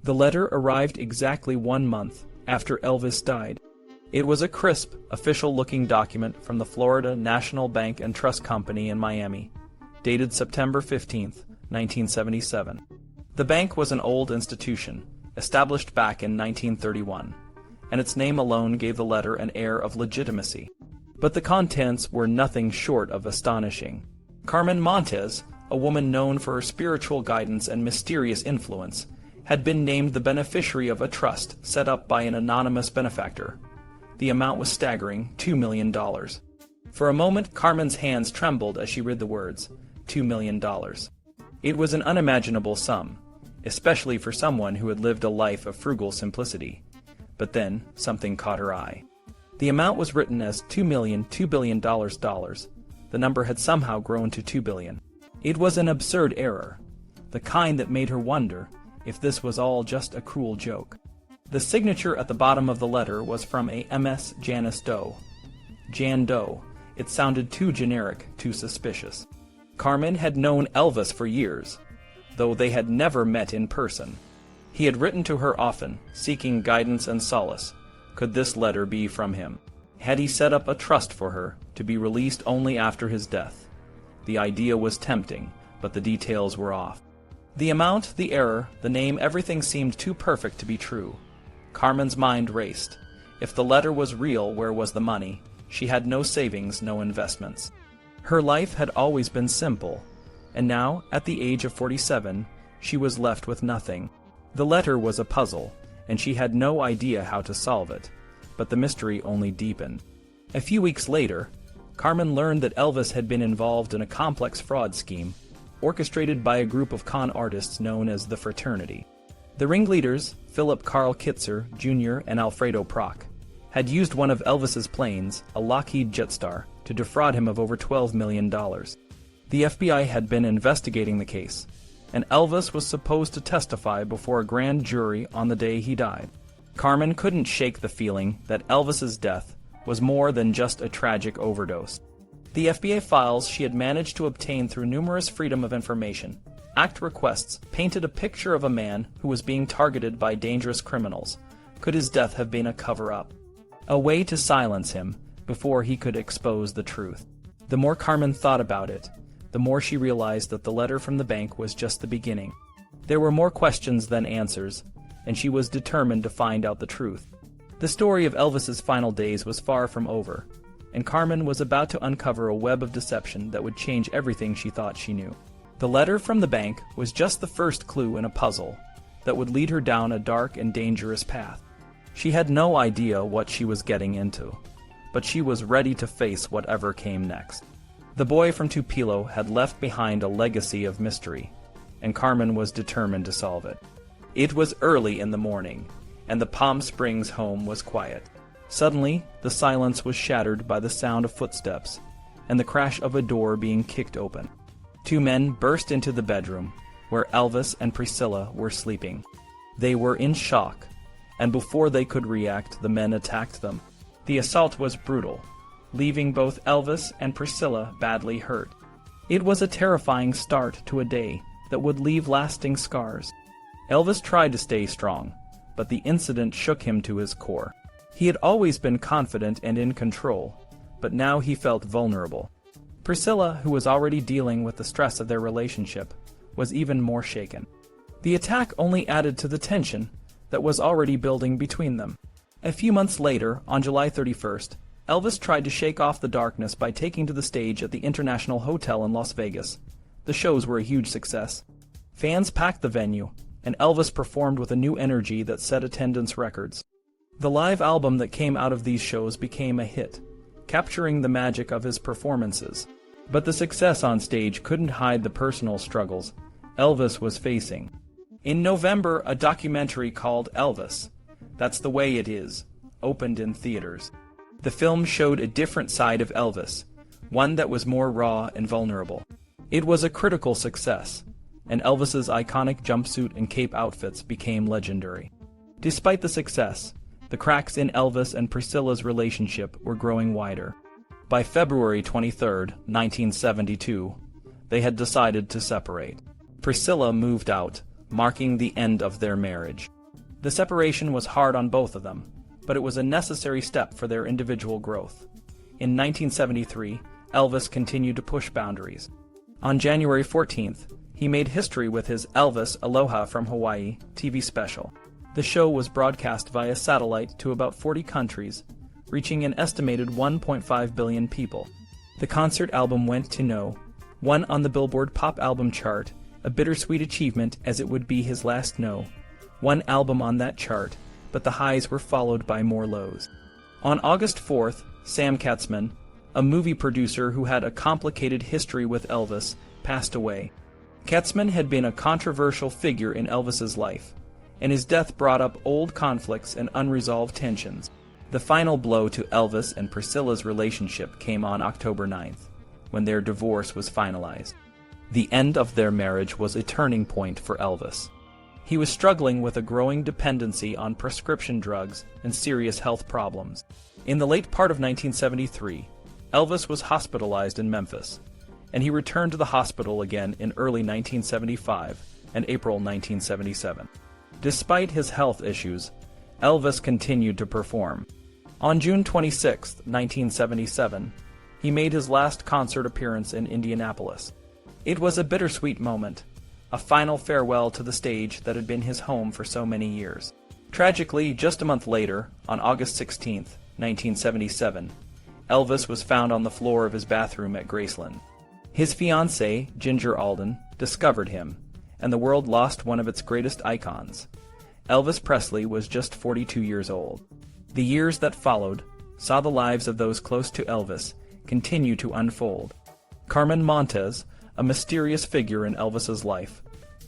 The letter arrived exactly 1 month after Elvis died. It was a crisp, official-looking document from the Florida National Bank and Trust Company in Miami, dated September 15, 1977. The bank was an old institution, established back in 1931, and its name alone gave the letter an air of legitimacy. But the contents were nothing short of astonishing. Carmen Montez, a woman known for her spiritual guidance and mysterious influence, had been named the beneficiary of a trust set up by an anonymous benefactor. The amount was staggering, $2 million. For a moment, Carmen's hands trembled as she read the words, $2 million. It was an unimaginable sum, especially for someone who had lived a life of frugal simplicity. But then, something caught her eye. The amount was written as $2 billion. The number had somehow grown to $2 billion. It was an absurd error, the kind that made her wonder if this was all just a cruel joke. The signature at the bottom of the letter was from a Ms. Janice Doe. Jan Doe. It sounded too generic, too suspicious. Carmen had known Elvis for years, though they had never met in person. He had written to her often, seeking guidance and solace. Could this letter be from him? Had he set up a trust for her, to be released only after his death? The idea was tempting, but the details were off. The amount, the error, the name, everything seemed too perfect to be true. Carmen's mind raced. If the letter was real, where was the money? She had no savings, no investments. Her life had always been simple, and now, at the age of 47, she was left with nothing. The letter was a puzzle, and she had no idea how to solve it, but the mystery only deepened. A few weeks later, Carmen learned that Elvis had been involved in a complex fraud scheme, orchestrated by a group of con artists known as the Fraternity. The ringleaders, Philip Carl Kitzer, Jr. and Alfredo Prock, had used one of Elvis's planes, a Lockheed Jetstar, to defraud him of over $12 million. The FBI had been investigating the case, and Elvis was supposed to testify before a grand jury on the day he died. Carmen couldn't shake the feeling that Elvis's death was more than just a tragic overdose. The FBI files she had managed to obtain through numerous Freedom of Information Act requests painted a picture of a man who was being targeted by dangerous criminals. Could his death have been a cover-up? A way to silence him before he could expose the truth. The more Carmen thought about it, the more she realized that the letter from the bank was just the beginning. There were more questions than answers, and she was determined to find out the truth. The story of Elvis's final days was far from over, and Carmen was about to uncover a web of deception that would change everything she thought she knew. The letter from the bank was just the first clue in a puzzle that would lead her down a dark and dangerous path. She had no idea what she was getting into, but she was ready to face whatever came next. The boy from Tupelo had left behind a legacy of mystery, and Carmen was determined to solve it. It was early in the morning, and the Palm Springs home was quiet. Suddenly, the silence was shattered by the sound of footsteps and the crash of a door being kicked open. Two men burst into the bedroom, where Elvis and Priscilla were sleeping. They were in shock, and before they could react, the men attacked them. The assault was brutal, leaving both Elvis and Priscilla badly hurt. It was a terrifying start to a day that would leave lasting scars. Elvis tried to stay strong, but the incident shook him to his core. He had always been confident and in control, but now he felt vulnerable. Priscilla, who was already dealing with the stress of their relationship, was even more shaken. The attack only added to the tension that was already building between them. A few months later, on July 31st, Elvis tried to shake off the darkness by taking to the stage at the International Hotel in Las Vegas. The shows were a huge success. Fans packed the venue, and Elvis performed with a new energy that set attendance records. The live album that came out of these shows became a hit, capturing the magic of his performances. But the success on stage couldn't hide the personal struggles Elvis was facing. In November, a documentary called Elvis, That's the Way It Is, opened in theaters. The film showed a different side of Elvis, one that was more raw and vulnerable. It was a critical success, and Elvis's iconic jumpsuit and cape outfits became legendary. Despite the success, the cracks in Elvis and Priscilla's relationship were growing wider. By February 23, 1972, they had decided to separate. Priscilla moved out, marking the end of their marriage. The separation was hard on both of them, but it was a necessary step for their individual growth. In 1973, Elvis continued to push boundaries. On January 14th, he made history with his Elvis Aloha from Hawaii TV special. The show was broadcast via satellite to about 40 countries, reaching an estimated 1.5 billion people. The concert album went to No. 1 on the Billboard Pop Album chart, a bittersweet achievement as it would be his last No. 1 album on that chart, but the highs were followed by more lows. On August 4th, Sam Katzman, a movie producer who had a complicated history with Elvis, passed away. Katzman had been a controversial figure in Elvis's life, and his death brought up old conflicts and unresolved tensions. The final blow to Elvis and Priscilla's relationship came on October 9th, when their divorce was finalized. The end of their marriage was a turning point for Elvis. He was struggling with a growing dependency on prescription drugs and serious health problems. In the late part of 1973, Elvis was hospitalized in Memphis, and he returned to the hospital again in early 1975 and April 1977. Despite his health issues, Elvis continued to perform. On June 26, 1977, he made his last concert appearance in Indianapolis. It was a bittersweet moment, a final farewell to the stage that had been his home for so many years. Tragically, just a month later, on August 16, 1977, Elvis was found on the floor of his bathroom at Graceland. His fiancée, Ginger Alden, discovered him, and the world lost one of its greatest icons. Elvis Presley was just 42 years old. The years that followed saw the lives of those close to Elvis continue to unfold. Carmen Montez, a mysterious figure in Elvis's life,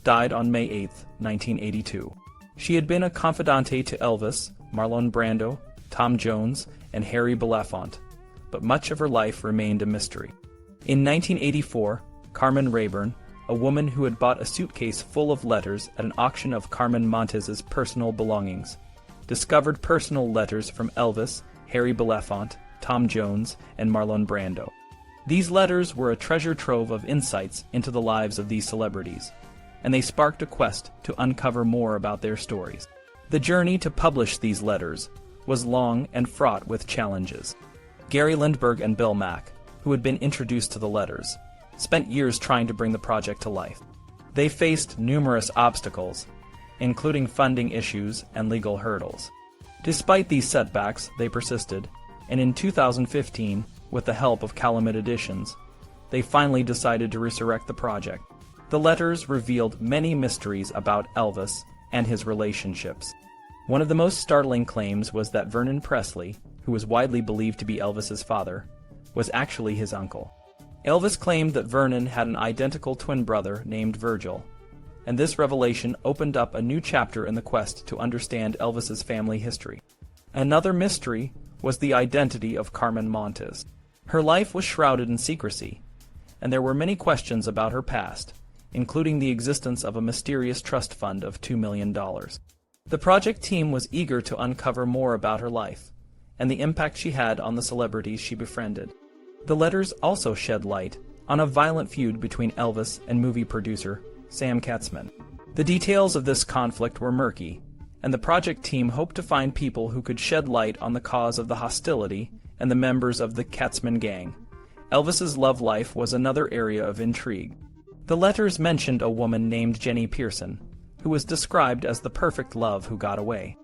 died on May 8, 1982. She had been a confidante to Elvis, Marlon Brando, Tom Jones, and Harry Belafonte, but much of her life remained a mystery. In 1984, Carmen Rayburn, a woman who had bought a suitcase full of letters at an auction of Carmen Montez's personal belongings, discovered personal letters from Elvis, Harry Belafonte, Tom Jones, and Marlon Brando. These letters were a treasure trove of insights into the lives of these celebrities, and they sparked a quest to uncover more about their stories. The journey to publish these letters was long and fraught with challenges. Gary Lindbergh and Bill Mack, who had been introduced to the letters, spent years trying to bring the project to life. They faced numerous obstacles, including funding issues and legal hurdles. Despite these setbacks, they persisted, and in 2015, with the help of Calumet Editions, they finally decided to resurrect the project. The letters revealed many mysteries about Elvis and his relationships. One of the most startling claims was that Vernon Presley, who was widely believed to be Elvis's father, was actually his uncle. Elvis claimed that Vernon had an identical twin brother named Virgil, and this revelation opened up a new chapter in the quest to understand Elvis's family history. Another mystery was the identity of Carmen Montez. Her life was shrouded in secrecy, and there were many questions about her past, including the existence of a mysterious trust fund of $2 million. The project team was eager to uncover more about her life, and the impact she had on the celebrities she befriended. The letters also shed light on a violent feud between Elvis and movie producer Sam Katzman. The details of this conflict were murky, and the project team hoped to find people who could shed light on the cause of the hostility and the members of the Katzman gang. Elvis's love life was another area of intrigue. The letters mentioned a woman named Jenny Pearson, who was described as the perfect love who got away.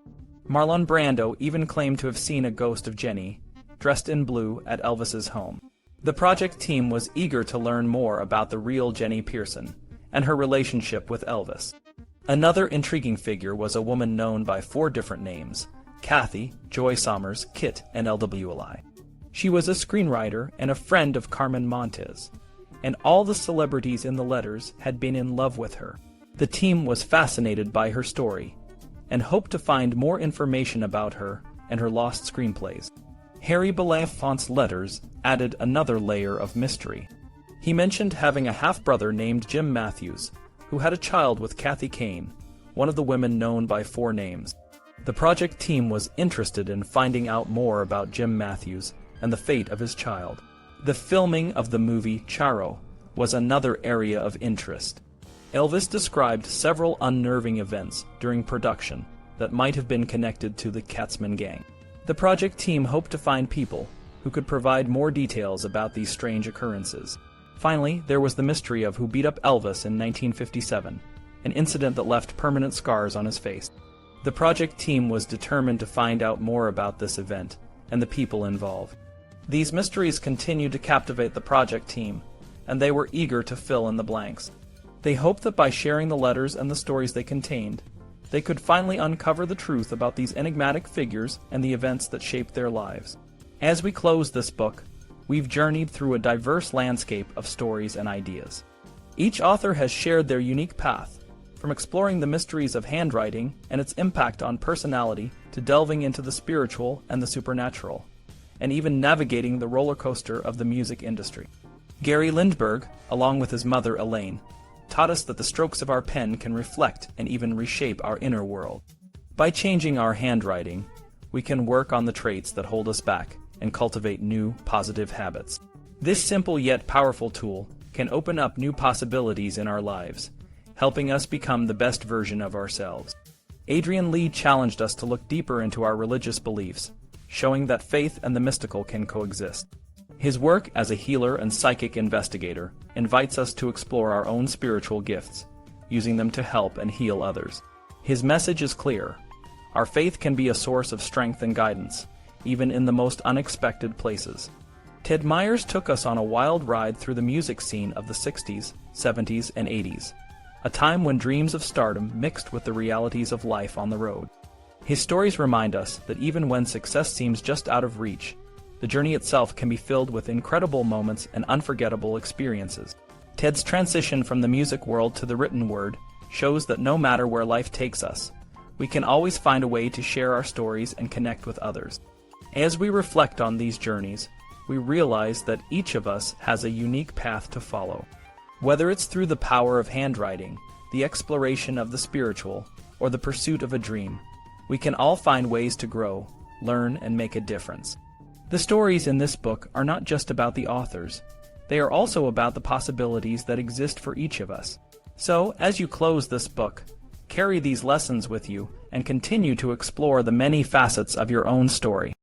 Marlon Brando even claimed to have seen a ghost of Jenny, dressed in blue, at Elvis's home. The project team was eager to learn more about the real Jenny Pearson and her relationship with Elvis. Another intriguing figure was a woman known by 4 different names: Kathy, Joy Sommers, Kit, and LWLI. She was a screenwriter and a friend of Carmen Montez, and all the celebrities in the letters had been in love with her. The team was fascinated by her story and hoped to find more information about her and her lost screenplays. Harry Belafonte's letters added another layer of mystery. He mentioned having a half-brother named Jim Matthews, who had a child with Kathy Kane, one of the women known by 4 names. The project team was interested in finding out more about Jim Matthews and the fate of his child. The filming of the movie Charo was another area of interest. Elvis described several unnerving events during production that might have been connected to the Katzman gang. The project team hoped to find people who could provide more details about these strange occurrences. Finally, there was the mystery of who beat up Elvis in 1957, an incident that left permanent scars on his face. The project team was determined to find out more about this event and the people involved. These mysteries continued to captivate the project team, and they were eager to fill in the blanks. They hoped that by sharing the letters and the stories they contained, they could finally uncover the truth about these enigmatic figures and the events that shaped their lives. As we close this book, we've journeyed through a diverse landscape of stories and ideas. Each author has shared their unique path, from exploring the mysteries of handwriting and its impact on personality to delving into the spiritual and the supernatural, and even navigating the roller coaster of the music industry. Gary Lindbergh, along with his mother Elaine, taught us that the strokes of our pen can reflect and even reshape our inner world. By changing our handwriting, we can work on the traits that hold us back and cultivate new, positive habits. This simple yet powerful tool can open up new possibilities in our lives, helping us become the best version of ourselves. Adrian Lee challenged us to look deeper into our religious beliefs, showing that faith and the mystical can coexist. His work as a healer and psychic investigator invites us to explore our own spiritual gifts, using them to help and heal others. His message is clear. Our faith can be a source of strength and guidance, even in the most unexpected places. Ted Myers took us on a wild ride through the music scene of the 60s, 70s, and 80s, a time when dreams of stardom mixed with the realities of life on the road. His stories remind us that even when success seems just out of reach, the journey itself can be filled with incredible moments and unforgettable experiences. Ted's transition from the music world to the written word shows that no matter where life takes us, we can always find a way to share our stories and connect with others. As we reflect on these journeys, we realize that each of us has a unique path to follow. Whether it's through the power of handwriting, the exploration of the spiritual, or the pursuit of a dream, we can all find ways to grow, learn, and make a difference. The stories in this book are not just about the authors. They are also about the possibilities that exist for each of us. So, as you close this book, carry these lessons with you and continue to explore the many facets of your own story.